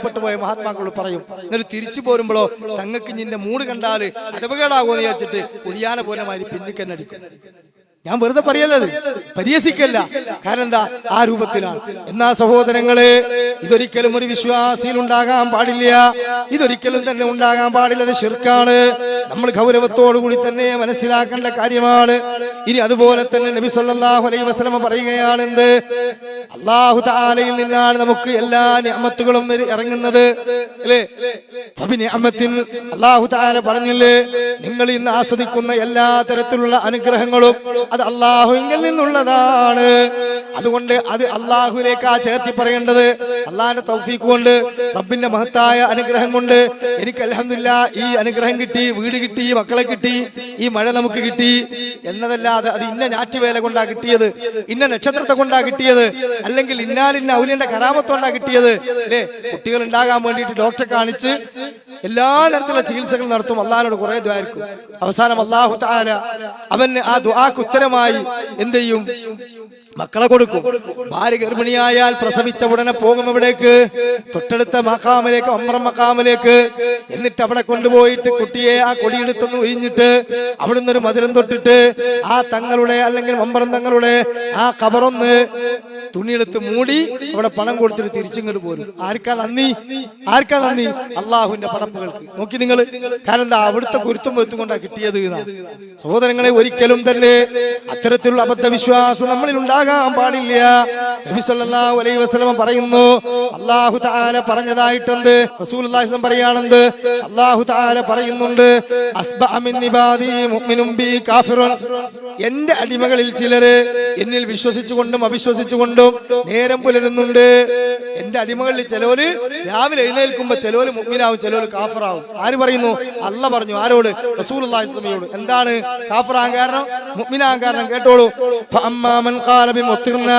പ്പെട്ടു പോയ മഹാത്മാക്കളോട് പറയും, എന്നിട്ട് തിരിച്ചു പോരുമ്പോഴോ തങ്ങൾക്ക് നിന്റെ മൂട് കണ്ടാല് അടവുകേടാകുമെന്ന് വിചാരിച്ചിട്ട് കുടിയാന പോലെ മാതിരി പിന്നിക്കന്നടിക്കും. ഞാൻ വെറുതെ പറയല്ലത്, പരിഹസിക്കല്ല. കാരണം എന്താ, ആ രൂപത്തിലാണ്. എന്നാ സഹോദരങ്ങളെ, ഇതൊരിക്കലും ഒരു വിശ്വാസിയിൽ ഉണ്ടാകാൻ പാടില്ല. ഇതൊരിക്കലും തന്നെ ഉണ്ടാകാൻ പാടില്ല. അത് ശിർക്കാണ്. നമ്മൾ ഗൗരവത്തോടു കൂടി തന്നെ മനസ്സിലാക്കേണ്ട കാര്യമാണ്. ഇനി അതുപോലെ തന്നെ നബി സല്ലല്ലാഹു അലൈഹി വസല്ലം പറയുകയാണ്, എന്ത്, അല്ലാഹു തആലയിൽ നിന്നാണ് നമുക്ക് എല്ലാ നിഅമത്തുകളും ഇറങ്ങുന്നത്, അല്ലേ? ഫബിനിഅമത്തിൻ, അല്ലാഹു തആല പറഞ്ഞില്ലേ, നിങ്ങൾ ഇന്ന് ആസ്വദിക്കുന്ന എല്ലാ തരത്തിലുള്ള അനുഗ്രഹങ്ങളും അത് അല്ലാഹുവിൽ നിന്നുള്ളതാണ്. അതുകൊണ്ട് അത് അല്ലാഹുവിലേക്കാ ചേർത്തി പറയേണ്ടത്. അള്ളാഹിന്റെ തൗഫീഖ് കൊണ്ട്, റബ്ബിന്റെ മഹത്തായ അനുഗ്രഹം കൊണ്ട് എനിക്ക് അൽഹംദുലില്ലാ ഈ അനുഗ്രഹം കിട്ടി, വീട് കിട്ടി, മക്കളെ കിട്ടി, ഈ മഴ നമുക്ക് കിട്ടി എന്നതല്ലാതെ അത് ഇന്ന ഞാറ്റുവേല കൊണ്ടാ കിട്ടിയത്, ഇന്ന നക്ഷത്രത്തെ കൊണ്ടാ കിട്ടിയത്, അല്ലെങ്കിൽ ഇന്നാലിന്ന ഔലിയന്റെ കറാമത്ത് കൊണ്ടാ കിട്ടിയത്, അല്ലേ? കുട്ടികൾ ഉണ്ടാകാൻ വേണ്ടിയിട്ട് ഡോക്ടറെ കാണിച്ച് എല്ലാ തരത്തിലുള്ള ചികിത്സകൾ നടത്തും. അള്ളാഹിനോട് കുറെ ദ്വാരിക്കും. അവസാനം അല്ലാഹു തആല അവന് ആ ദുആക്ക് ഉത്തരമായി എന്ത് ചെയ്യും? മക്കളെ കൊടുക്കും. ഭാര്യ ഗർഭിണിയായാൽ പ്രസവിച്ച ഉടനെ പോകും എവിടേക്ക്? തൊട്ടടുത്ത മഖാമിലേക്ക്, ഉംറ മഖാമിലേക്ക്. എന്നിട്ട് അവിടെ കൊണ്ടുപോയിട്ട് കുട്ടിയെ ആ കൊടിയെടുത്തൊന്ന് ഒഴിഞ്ഞിട്ട് അവിടുന്ന് ഒരു മധുരം തൊട്ടിട്ട് ആ തങ്ങളുടെ അല്ലെങ്കിൽ മമ്പറം തങ്ങളുടെ ആ ഖബറൊന്ന് തുണിയെടുത്ത് മൂടി അവിടെ പണം കൊടുത്തിട്ട് തിരിച്ചിങ്ങോട്ട് പോരും. ആർക്കാ നന്ദി? ആർക്കാ നന്ദി? അള്ളാഹുവിന്റെ പടപ്പുകൾക്ക്. നോക്കി നിങ്ങൾ. കാരണം എന്താ, അവിടുത്തെ കുരുത്തും വെത്തും കൊണ്ടാ കിട്ടിയത്. സഹോദരങ്ങളെ, ഒരിക്കലും തന്നെ അത്തരത്തിലുള്ള അബദ്ധവിശ്വാസം നമ്മളിൽ ഉണ്ടാകാൻ പാടില്ല. നബി സല്ലല്ലാഹു അലൈഹി വസല്ലം പറയുന്നു, അല്ലാഹു തആല പറഞ്ഞതായിട്ടുണ്ട്. റസൂലുള്ളാഹി സ്വല്ലല്ലാഹു പറയാണെന്ത്, അല്ലാഹു തആല പറയുന്നുണ്ട്, അസ്ബഅ മിൻ ഇബാദി മുഅ്മിനും ബി കാഫിറുൻ. എന്റെ അടിമകളിൽ ചിലര് എന്നിൽ വിശ്വസിച്ചുകൊണ്ടും അവിശ്വസിച്ചുകൊണ്ടും നേരം പുലരുന്നുണ്ട്. എന്റെ അടിമകളിൽ ചിലവര് രാവിലെ എഴുന്നേൽക്കുമ്പോ ചിലവര് മുഅ്മിനാവും, ചിലവര് കാഫിറാവും. ആര് പറയുന്നു? അല്ലാഹ് പറഞ്ഞു. ആരോട്? റസൂലുള്ളാഹി സ്വല്ലല്ലാഹു അലൈഹി വസല്ലമയോട്. എന്താണ് കാഫിറാൻ കാരണം, മുഅ്മിനാൻ കാരണം? കേട്ടോളൂ. ഫഅമ്മാ മൻ ഖാല ബിമുത്തിർനാ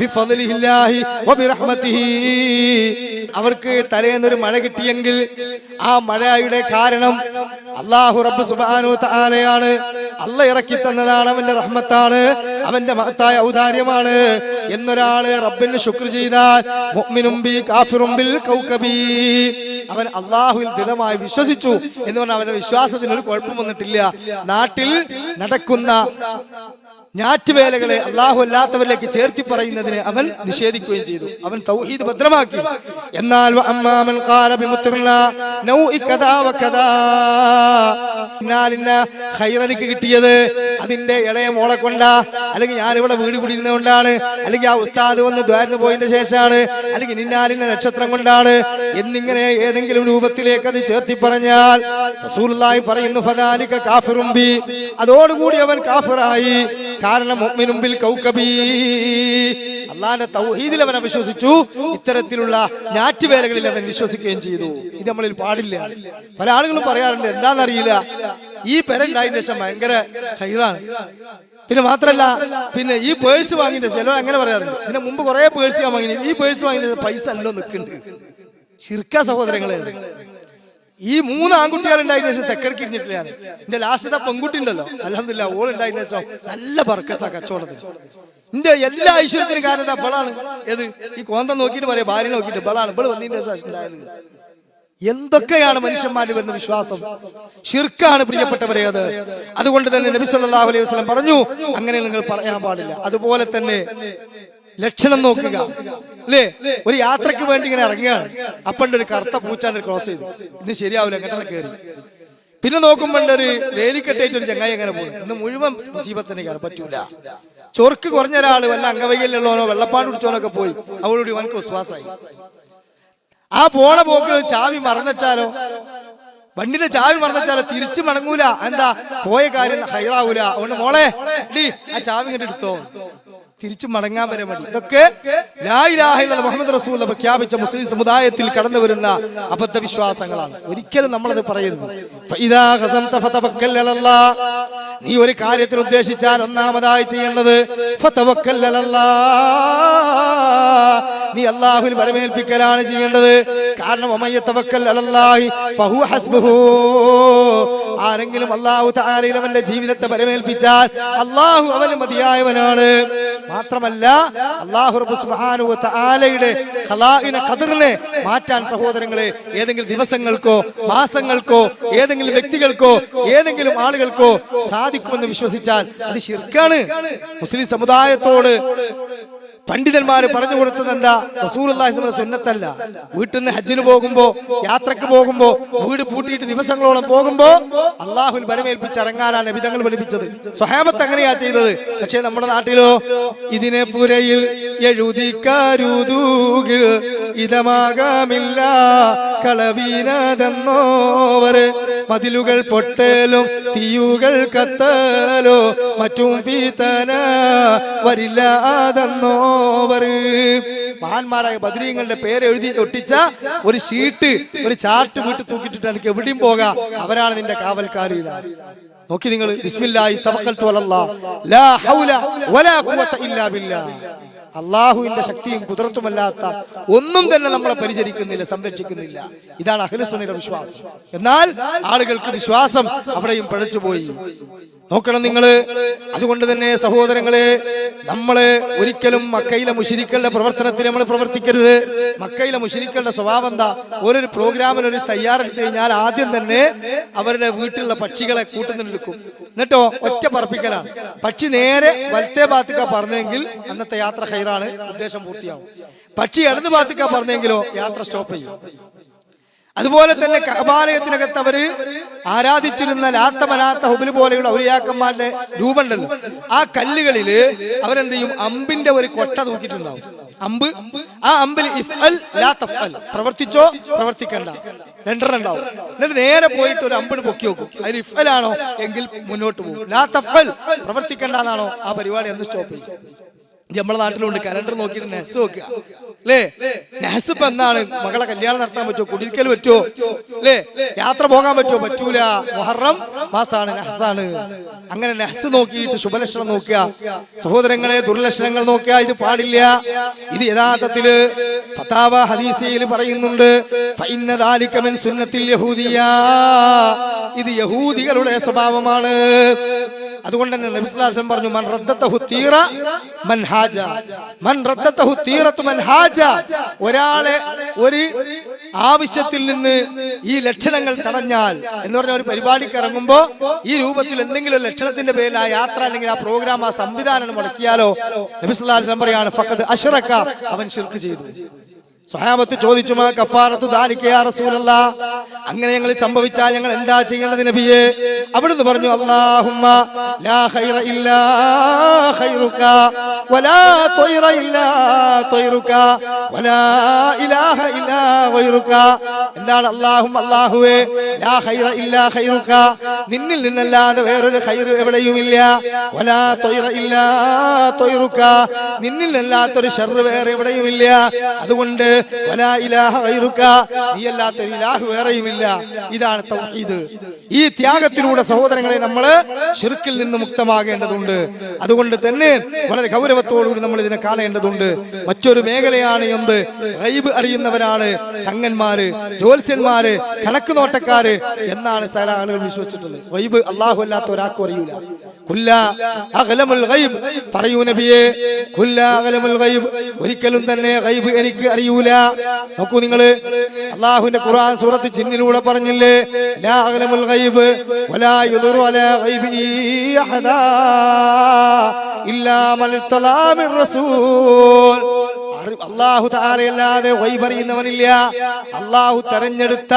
ബിഫദ്ലിഹില്ലാഹി വബിറഹ്മതിഹി. അവർക്ക് തലേന്നൊരു മഴ കിട്ടിയെങ്കിൽ ആ മഴയുടെ കാരണം അല്ലാഹു റബ്ബ് സുബ്ഹാനഹു തആലയാണ്. അല്ലാഹ് ഇറക്കി തന്നതാണ്, അവന്റെ റഹ്മത്താണ്, അവന്റെ മഹത്തായ ഔദാര്യമാണ് എന്നൊരാള് റബ്ബിന് ശുക്ർ ചെയ്താൽ മുഅ്മിനും ബി കാഫിറും ബിൽ കൗകബി, അവൻ അല്ലാഹുവിൽ ദൃഢമായി വിശ്വസിച്ചു എന്ന് പറഞ്ഞാൽ അവന്റെ വിശ്വാസത്തിന് ഒരു കുഴപ്പം വന്നിട്ടില്ല. നാട്ടിൽ നടക്കുന്ന ഞാറ്റുവേലകളെ അല്ലാഹു അല്ലാത്തവരിലേക്ക് ചേർത്തി പറയുന്നതിനെ അവൻ നിഷേധിക്കുകയും ചെയ്തു. അവൻ തൗഹീദ് ഭദ്രമാക്കി. എന്നാൽ അമ്മാമൻ ഖാല ബിമുത്തിർനാ നൗഇ കദാ വകദാ, ഇന്നാലിന്ന ഖൈറനിക്ക് കിട്ടിയത് അതിന്റെ ഇളയ മോളെ കൊണ്ടാ, അല്ലെങ്കിൽ ഞാനിവിടെ വീട് കുടിയിരുന്നുകൊണ്ടാണ്, അല്ലെങ്കിൽ ആ ഉസ്താദ് വന്ന് ദ്വാരന്ന് പോയതിന്റെ ശേഷമാണ്, അല്ലെങ്കിൽ ഇന്നാലിന്ന നക്ഷത്രം കൊണ്ടാണ് എന്നിങ്ങനെ ഏതെങ്കിലും രൂപത്തിലേക്ക് അത് ചേർത്തി പറഞ്ഞാൽ റസൂലുള്ളാഹി പറയുന്നു, ഫദാലിക കാഫിറും ബി, അതോടുകൂടി അവൻ കാഫിറായി. കാരണം മുഅ്മിനും ബിൽ കൗകബി, അല്ലാഹുവിന്റെ തൗഹീദിൽ അവൻ വിശ്വസിച്ചു, ഇത്തരത്തിലുള്ള ഞാറ്റുവേലകളിൽ അവൻ വിശ്വസിക്കുകയും ചെയ്തു. ഇത് നമ്മളിൽ പാടില്ല. പല ആളുകളും പറയാറുണ്ട്, എന്താണെന്നറിയില്ല, ഈ പെരണ്ടായതിനു ശേഷം ഭയങ്കര ഖൈറാണ്. പിന്നെ മാത്രല്ല, പിന്നെ ഈ പേഴ്സ് വാങ്ങിയിട്ട് ചിലർ അങ്ങനെ പറയാറുണ്ട്, ഇതിന് മുമ്പ് കുറെ പേഴ്സ് ഞാൻ വാങ്ങി, ഈ പേഴ്സ് വാങ്ങിയിട്ട് പൈസ അല്ലോ നിൽക്കുന്നുണ്ട്. ശിർക്കാ സഹോദരങ്ങളെ. ഈ 3 ആൺകുട്ടികളുണ്ടായതിനു ശേഷം തെക്കടിക്ക് ഇരിഞ്ഞിട്ടില്ല. എന്റെ ലാസ്റ്റത്തെ പെൺകുട്ടി ഉണ്ടല്ലോ, അൽഹംദുലില്ലാഹ്, ഓളുണ്ടായതിനു ശേഷം നല്ല ബർക്കത്താ കച്ചവടത്തിന്. എന്റെ എല്ലാ ഐശ്വര്യത്തിനും കാരണം ബളാണ്. ഏത്? ഈ കോന്തം നോക്കിയിട്ട് പറയാം, ഭാര്യ നോക്കിയിട്ട് ബളാണ്. ബള് വന്നതിന്റെ ശേഷം ഉണ്ടായത്. എന്തൊക്കെയാണ് മനുഷ്യന്മാരിൽ വരുന്ന വിശ്വാസം? ശിർക്കാണ് പ്രിയപ്പെട്ടവരെ അത്. അതുകൊണ്ട് തന്നെ നബി സല്ലല്ലാഹു അലൈഹി വസല്ലം പറഞ്ഞു, അങ്ങനെ നിങ്ങൾ പറയാൻ പാടില്ല. അതുപോലെ തന്നെ ലക്ഷണം നോക്കുക, അല്ലേ? ഒരു യാത്രക്ക് വേണ്ടി ഇങ്ങനെ ഇറങ്ങുകയാണ്, അപ്പണ്ട് ഒരു കറുത്ത പൂച്ചാണ്ട് ക്രോസ് ചെയ്തു. ഇന്ന് ശരിയാവില്ല, എങ്ങനെ കയറി. പിന്നെ നോക്കുമ്പോണ്ട് ഒരു വേലിക്കെട്ടേറ്റ് ഒരു ചങ്ങായി എങ്ങനെ പോകും. ഇന്ന് മുഴുവൻ മുസീബത്തിനെ കയറാൻ പറ്റൂല. ചൊർക്ക് കുറഞ്ഞ ഒരാള് വല്ല അംഗവൈകല്യമുള്ളവനോ വെള്ളപ്പാണ്ട് കുടിച്ചോനൊക്കെ പോയി, അവളോട് അവനക്ക് വിശ്വാസമായി. ആ പോണ പോക്കിൽ ചാവി മറന്നച്ചാലോ, വണ്ടിന്റെ ചാവി മറന്നച്ചാലോ തിരിച്ചു മടങ്ങൂല. എന്താ? പോയ കാര്യം ഹൈറാവൂല. അതുകൊണ്ട് മോളെ ഡി ആ ചാവി ഇങ്ങോട്ട് എടുത്തോ, തിരിച്ചു മടങ്ങാൻ വരെ മതി. ഇതൊക്കെ ലാ ഇലാഹ ഇല്ലല്ലാഹ് മുഹമ്മദ് റസൂലുള്ളാഹി പ്രഖ്യാപിച്ച മുസ്ലിം സമുദായത്തിൽ കടന്നു വരുന്ന അബദ്ധ വിശ്വാസങ്ങളാണ്. ഒരിക്കലും നമ്മളത് പറയരുത്. ഫഇദാ ഖസംത ഫതവക്കൽ അലല്ലാഹ്, നീ ഒരു കാര്യത്തിന് ഉദ്ദേശിച്ചാൽ ഒന്നാമതായി ചെയ്യേണ്ടത് ഫതവക്കൽ അലല്ലാഹ്, നീ അല്ലാഹുവിൽ പരമേൽപ്പിക്കലാണ് ചെയ്യേണ്ടത്. കാരണം വമയ്യ തവക്കൽ അലല്ലാഹി ഫഹുവ ഹസ്ബുഹു, ആരെങ്കിലും അല്ലാഹു തആലയിൽ അവന്റെ ജീവിതത്തെ പരമേൽപ്പിച്ചാൽ അല്ലാഹു അവന് മതിയായവനാണ്. മാത്രമല്ല അല്ലാഹു റബ്ബ് സുബ്ഹാനഹു വ തആലയുടെ ഖലാഇന ഖദറിനെ മാറ്റാൻ സഹോദരങ്ങളെ ഏതെങ്കിലും ദിവസങ്ങൾക്കോ മാസങ്ങൾക്കോ ഏതെങ്കിലും വ്യക്തികൾക്കോ ഏതെങ്കിലും ആളുകൾക്കോ സാധിക്കുമെന്ന് വിശ്വസിച്ചാൽ അത് ശിർക്കാണ്. മുസ്ലിം സമുദായത്തോട് പണ്ഡിതന്മാര് പറഞ്ഞു കൊടുത്തത് എന്താ? റസൂലുള്ളാഹി സ്വല്ലല്ലാഹു അലൈഹി വസല്ലം സുന്നത്തല്ല. വീട്ടിൽ നിന്ന് ഹജ്ജിന് പോകുമ്പോ യാത്രക്ക് പോകുമ്പോ വീട് പൂട്ടിയിട്ട് ദിവസങ്ങളോളം പോകുമ്പോ അല്ലാഹുവിൽ ബലമേൽപ്പിച്ചിറങ്ങാനാണ് നബി തങ്ങൾ പഠിപ്പിച്ചത്. സ്വഹാബത്ത് അങ്ങനെയാ ചെയ്തത്. പക്ഷേ നമ്മുടെ നാട്ടിലോ ഇതിനെ പുരയിൽ എഴുതിക്കാരുതൂകിൽ ഇതമാകാമില്ല കളവീനതെന്നോവര്, മതിലുകൾ പൊട്ടലും തീയുകൾ കത്തലോ മറ്റും ഫീതന വരില്ല അതെന്നോ. മഹാന്മാരായ ബദരീങ്ങളുടെ പേര് എഴുതി ഒട്ടിച്ച ഒരു ഷീട്ട് ഒരു ചാർട്ട് വീട്ടിൽ തൂക്കിട്ടിട്ട് എനിക്ക് എവിടെയും പോകാം, അവരാണ് നിന്റെ കാവൽക്കാർ. നോക്കി നിങ്ങൾ, ബിസ്മില്ലാഹി തവക്കൽതു അലല്ലാഹ് ലാ ഹൗല വലാ ഖുവത ഇല്ലാ ബില്ലാഹ്. അല്ലാഹുവിന്റെ ശക്തിയും കുദറത്തുമല്ലാത്ത ഒന്നും തന്നെ നമ്മളെ പരിചരിക്കുന്നില്ല, സംരക്ഷിക്കുന്നില്ല. ഇതാണ് അഹ്ലുസുന്നയുടെ വിശ്വാസം. എന്നാൽ ആളുകൾക്ക് വിശ്വാസം അവിടെയും പഴച്ചുപോയി. നോക്കണം നിങ്ങള്. അതുകൊണ്ട് തന്നെ സഹോദരങ്ങളെ, നമ്മള് ഒരിക്കലും മക്കയിലെ മുശ്രിക്കുകളുടെ പ്രവർത്തനത്തിൽ നമ്മൾ പ്രവർത്തിക്കരുത്. മക്കയിലെ മുശ്രിക്കുകളുടെ സ്വഭാവം എന്താ? ഓരോ പ്രോഗ്രാമിന് ഒരു തയ്യാറെടുത്ത് കഴിഞ്ഞാൽ ആദ്യം തന്നെ അവരുടെ വീട്ടിലുള്ള പക്ഷികളെ കൂട്ടുന്നെടുക്കും, എന്നിട്ടോ ഒറ്റ പറപ്പിക്കലാണ്. പക്ഷി നേരെ വലത്തെ ഭാഗത്തേക്കാ പറഞ്ഞെങ്കിൽ അന്നത്തെ യാത്ര ഹൈറാണ്, ഉദ്ദേശം പൂർത്തിയാവും. പക്ഷി ഇടത് ഭാഗത്തേക്കാ പറഞ്ഞെങ്കിലോ യാത്ര സ്റ്റോപ്പ് ചെയ്യും. അതുപോലെ തന്നെ കഅബാലയത്തിനകത്ത് അവര് ആരാധിച്ചിരുന്ന ലാത്ത മനാത്ത ഹുബൽ പോലെയുള്ള ഔലിയാക്കന്മാരുടെ രൂപമുണ്ടല്ലോ, ആ കല്ലുകളില് അവരെന്ത് ചെയ്യും? അമ്പിന്റെ ഒരു കൊട്ട തൂക്കിയിട്ടുണ്ടാവും. അമ്പ്, ആ അമ്പിൽ ഇഫ്അൽ ലാ തഫ്അൽ, പ്രവർത്തിച്ചോ പ്രവർത്തിക്കണ്ട, രണ്ടെണ്ണം ഉണ്ടാവും. എന്നിട്ട് നേരെ പോയിട്ട് ഒരു അമ്പിന് പൊക്കി വെക്കും. അതിൽ ഇഫ്അലാണോ എങ്കിൽ മുന്നോട്ട് പോകും, ലാ തഫ്അൽ പ്രവർത്തിക്കണ്ടെന്നാണോ ആ പരിപാടി അന്ന് സ്റ്റോപ്പ് ചെയ്യും. നമ്മളെ നാട്ടിലുണ്ട് കലണ്ടർ നോക്കിയിട്ട് നെഹ്സ് വെക്കുക അല്ലേ? നെഹ്സ് ഇപ്പൊ എന്താണ്? മകളെ കല്യാണം നടത്താൻ പറ്റുമോ? കുടിരിക്കൽ പറ്റുമോ? അല്ലേ? യാത്ര പോകാൻ പറ്റുമോ? പറ്റൂല. മുഹറം മാസാണ്, നെഹ്സാണ്. അങ്ങനെ നെഹ്സ് നോക്കിയിട്ട് ശുഭലക്ഷണം നോക്കുക. സഹോദരങ്ങളെ, ദുർലക്ഷണങ്ങൾ നോക്കുക. ഇത് പാടില്ല. ഇത് യഥാർത്ഥത്തില് ഫതാവ ഹദീസിൽ പറയുന്നുണ്ട്, ഫഇന്ന ദാലിക മിൻ സുന്നത്തിൽ യഹൂദിയ, ഇത് യഹൂദികളുടെ സ്വഭാവമാണ്. അതുകൊണ്ട് തന്നെ നബി സല്ലല്ലാഹു അലൈഹി വസല്ലം പറഞ്ഞു, മൻ റദ്ദതഹു തീറ മൻ ഹാജ, മൻ റദ്ദതഹു തീറതു മൻ ഹാജ. ഒരാളെ ഒരു ആവശ്യത്തിൽ നിന്ന് ഈ ലക്ഷണങ്ങൾ തടഞ്ഞാൽ എന്ന് പറഞ്ഞ ഒരു പരിപാടിക്ക് ഇറങ്ങുമ്പോ ഈ രൂപത്തിൽ എന്തെങ്കിലും ലക്ഷണത്തിന്റെ പേരിൽ ആ യാത്ര അല്ലെങ്കിൽ ആ പ്രോഗ്രാം ആ സംവിധാനം മുടക്കിയാലോ നബി സല്ലല്ലാഹു അലൈഹി വസല്ലം പറയാണ്, ഫഖദ് അശ്റക, അവൻ ശിർക്ക് ചെയ്തു. സ്വഹാബത്ത് ചോദിച്ചു, മാ കഫാറത്തു ദാലിക യാ റസൂലല്ലാഹ്, അങ്ങനെ ഞങ്ങൾ സംഭവിച്ചാൽ ഞങ്ങൾ എന്താ ചെയ്യേണ്ടത് നബിയേ? അവിടുന്ന് പറഞ്ഞു, അല്ലാഹുമ്മ ലാ ഖൈറ ഇല്ലാ ഖൈറുക വലാ ത്വയ്റ ഇല്ലാ ത്വയ്റുക വലാ ഇലാഹ ഇല്ലാ ഗൈറുക. എന്താണ് അല്ലാഹുമ്മ? അല്ലാഹുവേ, ലാ ഖൈറ ഇല്ലാ ഖൈറുക, നിന്നിൽ നിന്നല്ലാതെ വേറൊരു ഖൈർ എവിടെയുമില്ല. വലാ ത്വയ്റ ഇല്ലാ ത്വയ്റുക, നിന്നിൽ നിന്നല്ലാത്തൊരു ശർറ് വേറെ എവിടെയുമില്ല. അതുകൊണ്ട് വലാ ഇലാഹ ഗൈറുക, നീയല്ലാത്തൊരു ഇലാഹ് വേറെയുമില്ല. ഇതാണ് തൗഹീദ്. ഈ ത്യാഗത്തിലൂടെ സഹോദരങ്ങളെ നമ്മൾ ശിർക്കിൽ നിന്ന് മുക്തമാകേണ്ടതുണ്ട്. അതുകൊണ്ട് തന്നെ വളരെ ഗൗരവത്തോടുകൂടി നമ്മൾ ഇതിനെ കാണേണ്ടതുണ്ട്. മറ്റൊരു മേഖലയാണ് എന്ത്? ഗൈബ് അറിയുന്നവരാണ് തങ്ങന്മാര്, ജ്യോത്സ്യന്മാര്, കണക്ക് നോട്ടക്കാര് എന്നാണ് ചില ആളുകൾ വിശ്വസിച്ചിട്ടുള്ളത്. ഗൈബ് അല്ലാഹു അല്ലാത്ത ഒരാൾക്കും അറിയൂല. പറയൂ നബിയേ, ഒരിക്കലും തന്നെ ഗൈബ് എനിക്ക് അറിയൂല. നോക്കൂ നിങ്ങള്, അല്ലാഹുവിന്റെ ഖുർആൻ സൂറത്ത് ജിന്നിലൂടെ പറഞ്ഞില്ലേ, ലാ അഗ്ലമുൽ ഗൈബ് വലാ യുദറു അലാ ഗൈബി അഹദാ ഇല്ലാ മൻ ഇർതദാ മിർ റസൂൽ. അല്ലാഹു തആലയല്ലാതെ ഗൈബ് അറിയുന്നവനില്ല. അല്ലാഹു തെരഞ്ഞെടുത്ത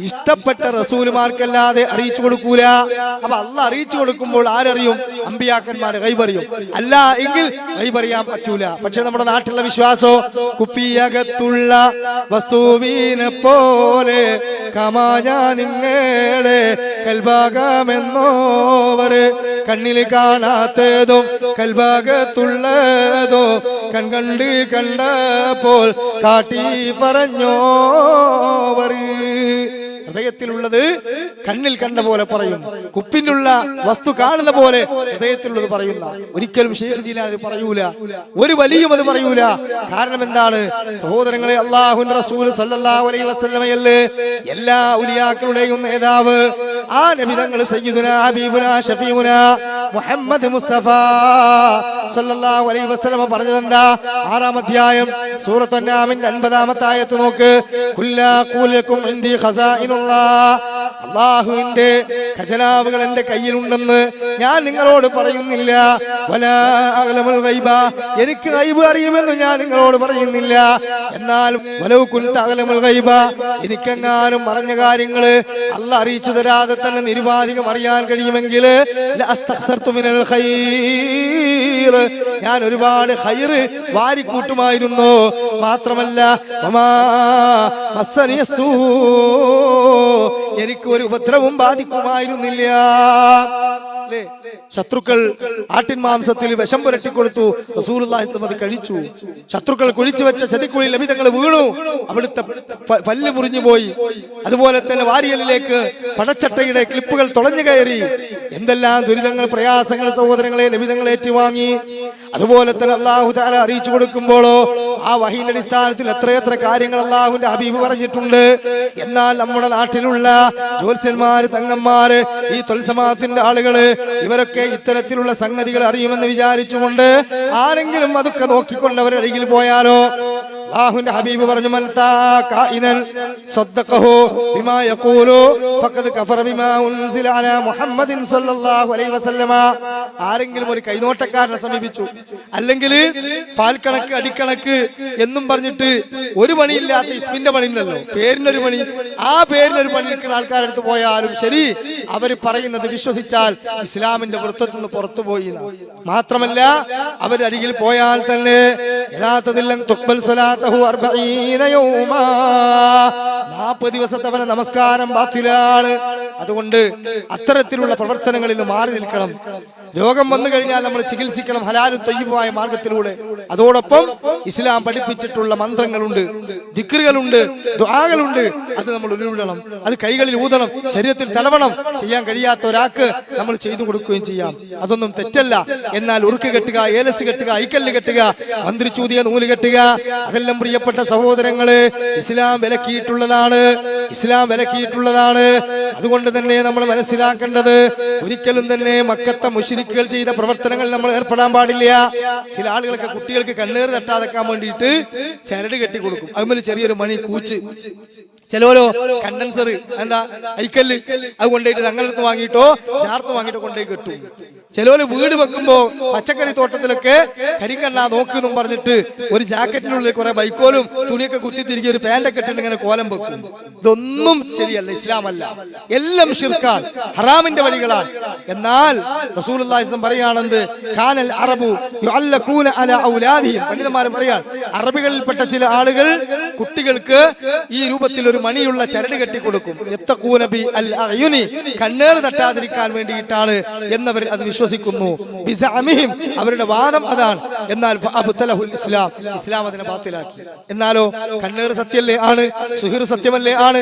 ഇഷ്ടപ്പെട്ട റസൂലുമാർക്കല്ലാതെ അറിയിച്ചു കൊടുക്കൂല. അപ്പൊ അല്ലാഹ് അറിയിച്ചു കൊടുക്കുമ്പോൾ ആരറിയും? അമ്പിയാക്കന്മാര് ഗൈബ് അറിയും. അല്ല എങ്കിൽ ഗൈബ് അറിയാൻ പറ്റൂല. പക്ഷെ നമ്മുടെ നാട്ടിലുള്ള വിശ്വാസോ, കുപ്പിയകത്തുള്ള വസ്തുവിനെ പോലെ കമാഞ്ഞാ നിങ്ങളുടെ കൽഭാഗമെന്നോവര്, കണ്ണിൽ കാണാത്തതും കൽഭാഗത്തുള്ളതോ കൺകണ്ട് കണ്ടപ്പോൾ കാട്ടി പറഞ്ഞോവർ. ഹൃദയത്തിലുള്ളത് കണ്ണിൽ കണ്ട പോലെ പറയും, കുപ്പിനുള്ള വസ്തു കാണുന്ന പോലെ ഹൃദയത്തിലുള്ളത് പറയുന്ന. ഒരിക്കലും ശൈഖ് ജീലാനി പറയൂല, ഒരു വലിയും അത് പറയൂല. കാരണം എന്താണ് സഹോദരങ്ങളെ, അല്ലാഹുവിന്റെ റസൂൽ സല്ലല്ലാഹു അലൈഹി വസല്ലമയല്ലേ എല്ലാ ഔലിയാക്കളുടെയും നേതാവ്. ആ നബി തങ്ങൾ സയ്യിദുനാ ഹബീബുനാ ഷഫീഉനാ മുഹമ്മദ് മുസ്തഫ സല്ലല്ലാഹു അലൈഹി വസല്ലമ പറഞ്ഞതെന്താ? 6-ാം അധ്യായം സൂറത്തുൽ അൻആമിന്റെ 50-ാമത്തെ ആയത്ത് നോക്ക്. കുല്ലാ ഖുലകും ഇൻദി ഖസാഇനുല്ലാഹ്, അല്ലാഹുവിന്റെ ഖജനാവുകൾ എൻ്റെ കയ്യിലുണ്ടെന്ന് ഞാൻ നിങ്ങളോട് പറയുന്നില്ല. വലാ അഅലമുൽ ഗൈബ, എനിക്ക് ഗൈബ് അറിയുമെന്ന് ഞാൻ നിങ്ങളോട് പറയുന്നില്ല. എന്നാൽ വലൗ കുൻത അഅലമുൽ ഗൈബ, എനിക്കെങ്ങാനും മറഞ്ഞ കാര്യങ്ങൾ അല്ലാഹ് അറിയിച്ചു തരാതെ തന്നെ നിരുപാധികം അറിയാൻ കഴിയുമെങ്കിൽ ലഅസ്തഗ്ഫർതു മിനൽ ഖൈർ, ഞാൻ ഒരുപാട് ഖൈർ വാരിക്കൂട്ടുമായിരുന്നു. മാത്രമല്ല വമാ മസ്സനിയസൂ, എനിക്ക് ഒരു ഉപദ്രവവും ബാധിക്കുമായിരുന്നില്ല. ശത്രുക്കൾ ആട്ടിൻ മാംസത്തിൽ വിഷം പുരട്ടി കൊടുത്തു, റസൂലുള്ളാഹി സ്വല്ലല്ലാഹു അലൈഹി വസല്ലം കഴിച്ചു. ശത്രുക്കൾ കുഴിച്ചു വെച്ച ചതിക്കുഴിയിൽ നബി തങ്ങൾ വീണു, അവിടുത്തെ പല്ല് മുറിഞ്ഞു പോയി. അതുപോലെ തന്നെ വാരിയലിലേക്ക് പടച്ചട്ടയുടെ ക്ലിപ്പുകൾ തുളഞ്ഞു കയറി. എന്തെല്ലാം ദുരിതങ്ങൾ, പ്രയാസങ്ങൾ സഹോദരങ്ങളെ നബി തങ്ങൾ ഏറ്റുവാങ്ങി. അതുപോലെ തന്നെ അല്ലാഹു തആല അറിയിച്ചു കൊടുക്കുമ്പോഴോ ആ വഹീന്റെ അടിസ്ഥാനത്തിൽ എത്രയെത്ര കാര്യങ്ങൾ അല്ലാഹുവിന്റെ ഹബീബ് പറഞ്ഞിട്ടുണ്ട്. എന്നാൽ നമ്മുടെ നാട്ടിലുള്ള ജ്യോത്സ്യന്മാര്, തങ്ങന്മാര്, ഈ തൊൽസമാത്തിന്റെ ആളുകള്, ഇവരൊക്കെ ഇത്തരത്തിലുള്ള സംഗതികൾ അറിയുമെന്ന് വിചാരിച്ചുകൊണ്ട് ആരെങ്കിലും അതൊക്കെ നോക്കിക്കൊണ്ട് അവരുടെ അരികിൽ പോയാലോ, അല്ലാഹുവിന്റെ ഹബീബ് പറഞ്ഞു, മൻ താഖാഇനൻ സദ്ദഖഹു ബിമാ യഖൂലു ഫഖദ് കഫറ ബിമാ ഉൻസില അലാ മുഹമ്മദിൻ സല്ലല്ലാഹു അലൈഹി വസല്ലമ. ആരെങ്കിലും ഒരു കൈനോട്ടക്കാരനെ സമീപിച്ചു, അല്ലെങ്കിൽ പാൽക്കണക്ക് അടിക്കണക്ക് എന്നും പറഞ്ഞിട്ട് ഒരു പണിയില്ലാത്ത ഇസ്മിന്റെ പണി ഉണ്ടല്ലോ, പേരിനൊരു പണി, ആ പേരിനൊരു പണി എടുക്കുന്ന ആൾക്കാരുടെ അടുത്ത് പോയാലും ശരി, അവർ പറയുന്നത് വിശ്വസിച്ചാൽ ഇസ്ലാമിന്റെ വൃത്തത്തിൽ നിന്ന് പുറത്തുപോയി. മാത്രമല്ല അവരരികിൽ പോയാൽ തന്നെ യഥാർത്ഥത്തിൽ 40 ദിവസത്തെ അവന്റെ നമസ്കാരം ബാത്തിലാണ്. അതുകൊണ്ട് അത്തരത്തിലുള്ള പ്രവർത്തനങ്ങളിൽ നിന്ന് മാറി നിൽക്കണം. രോഗം വന്നു കഴിഞ്ഞാൽ നമ്മൾ ചികിത്സിക്കണം ഹലാലും ത്വയ്യിബുമായ മാർഗത്തിലൂടെ. അതോടൊപ്പം ഇസ്ലാം പഠിപ്പിച്ചിട്ടുള്ള മന്ത്രങ്ങളുണ്ട്, ദിക്റുകളുണ്ട്, ദുആകളുണ്ട്. അത് നമ്മൾ ഉരുവിടണം, അത് കൈകളിൽ ഊതണം, ശരീരത്തിൽ തടവണം. ചെയ്യാൻ കഴിയാത്ത ഒരാൾക്ക് നമ്മൾ ചെയ്തു കൊടുക്കുകയും ചെയ്യാം. അതൊന്നും തെറ്റല്ല. എന്നാൽ ഉറുക്ക് കെട്ടുക, ഏലസ് കെട്ടുക, ഐക്കല്ല് കെട്ടുക, മന്ത്രിച്ചൂതിയ നൂല് കെട്ടുക, അതെല്ലാം പ്രിയപ്പെട്ട സഹോദരങ്ങള് ഇസ്ലാം വിലക്കിയിട്ടുള്ളതാണ്. ഇസ്ലാം വിലക്കിയിട്ടുള്ളതാണ്. അതുകൊണ്ട് തന്നെ നമ്മൾ മനസ്സിലാക്കേണ്ടത്, ഒരിക്കലും തന്നെ മക്കത്തെ മുശ്രിക്കുകൾ ചെയ്ത പ്രവർത്തനങ്ങൾ നമ്മൾ ഏർപ്പെടാൻ പാടില്ല. ചില ആളുകളൊക്കെ കുട്ടികൾക്ക് കണ്ണീർ തട്ടാതെക്കാൻ വേണ്ടിയിട്ട് ചരട് കെട്ടി കൊടുക്കും. അതുപോലെ ചെറിയൊരു മണി കൂച്ച്, ചിലവരോ കണ്ടൻസർ, എന്താ ഐക്കല്ല്, അത് കൊണ്ടുപോയിട്ട് തങ്ങളുടെ വാങ്ങിയിട്ടോ ചാർത്ത് വാങ്ങിയിട്ടോ കൊണ്ടുപോയി കെട്ടും. ചിലവര് വീട് വെക്കുമ്പോ പച്ചക്കറി തോട്ടത്തിലൊക്കെ കരിക്കണ്ണ നോക്കുന്നു പറഞ്ഞിട്ട് ഒരു ജാക്കറ്റിനുള്ളിൽ കുറെ ബൈക്കോലും തുണിയൊക്കെ കുത്തിത്തിരികെ ഒരു പാന്റൊക്കെ ഇട്ടിട്ട് ഇങ്ങനെ കോലം വെക്കും. ഇതൊന്നും ശരിയല്ല, ഇസ്ലാമല്ല. എല്ലാം ശിർക്കാണ്, ഹറാമിന്റെ വഴികളാണ്. എന്നാൽ റസൂലുള്ളാഹി സ്വല്ലല്ലാഹു അലൈഹി വസല്ലം പറയാണെന്ത്, കാനൽ അറബു യുഅല്ലഖൂന അലാ ഔലാദിഹിം, പണ്ഡിതന്മാർ പറയാണ്, അറബികളിൽപ്പെട്ട ചില ആളുകൾ കുട്ടികൾക്ക് ഈ രൂപത്തിൽ ഒരു മണിയുള്ള ചരട് കെട്ടി കൊടുക്കും. യത്തഖൂന ബി അൽ അയുനി, കണ്ണേർ തട്ടാതിരിക്കാൻ വേണ്ടിയിട്ടാണ് എന്നവർ അത് വിശ്വസിക്കുന്നു. ബിസഅമിഹിം, അവരുടെ വാദം അതാണ്. എന്നാൽ ഫഅബ്തലഹുൽ ഇസ്ലാം, ഇസ്ലാം അതിനെ ബാത്തിലാക്കി. എന്നാലോ കണ്ണേർ സത്യമല്ലേ ആണ്, സുഹിർ സത്യമല്ലേ ആണ്.